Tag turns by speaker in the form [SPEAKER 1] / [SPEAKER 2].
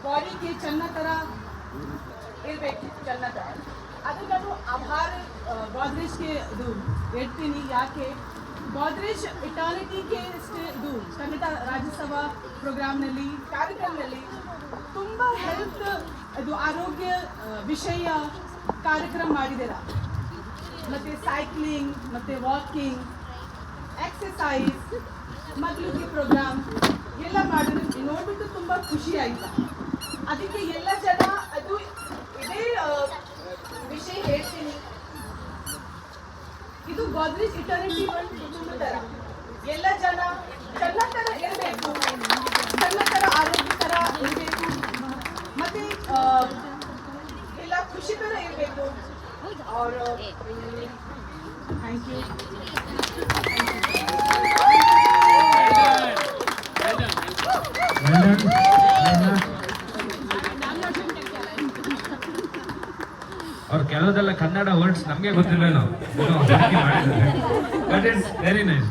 [SPEAKER 1] ಬಾಡಿಗೆ ಚೆನ್ನ ಥರ ಇರಬೇಕು, ಚೆನ್ನ ಥರ. ಅದು ನಾನು ಆಭಾರ ಗೋದ್ರೇಜ್ಗೆ ಇದು ಹೇಳ್ತೀನಿ. ಯಾಕೆ ಗೋದ್ರೇಜ್ ಇಟಾಲಿಟಿಗೆ ಇದು ಕನ್ನಡ ರಾಜ್ಯಸಭಾ ಪ್ರೋಗ್ರಾಮ್ನಲ್ಲಿ ಕಾರ್ಯಕ್ರಮದಲ್ಲಿ ತುಂಬ ಹೆಲ್ತ್ ಅದು ಆರೋಗ್ಯ ವಿಷಯ ಕಾರ್ಯಕ್ರಮ ಮಾಡಿದ್ದೀರ. ಮತ್ತು ಸೈಕ್ಲಿಂಗ್ ಮತ್ತು ವಾಕಿಂಗ್ ಎಕ್ಸಸೈಸ್ ಮಕ್ಕಳಿಗೆ ಪ್ರೋಗ್ರಾಮ್ ಎಲ್ಲ ಮಾಡಿದ್ರು ನೋಡ್ಬಿಟ್ಟು ತುಂಬ ಖುಷಿ ಆಯಿತು. ಅದಕ್ಕೆ ಎಲ್ಲ ಜನ ಅದು ಇದೇ ವಿಷಯ ಹೇಳ್ತೀನಿ. ಇದು ಗೋದ್ರೇಜ್ ಇಟರ್ನಿಟಿ ಒಂದು ಕುಟುಂಬ ಥರ. ಎಲ್ಲ ಜನ ಚೆನ್ನ ಥರ ಇರಬೇಕು, ಚೆನ್ನ ಥರ ಆರೋಗ್ಯ ಥರ ಇರಬೇಕು, ಮತ್ತು ಎಲ್ಲ ಖುಷಿ ಥರ ಇರಬೇಕು. और थैंक यू.
[SPEAKER 2] और ಕೆಲವದೆಲ್ಲ ಕನ್ನಡ ವರ್ಡ್ಸ್ ನಮಗೆ ಗೊತ್ತಿಲ್ಲ ನಾವು. But it's very nice.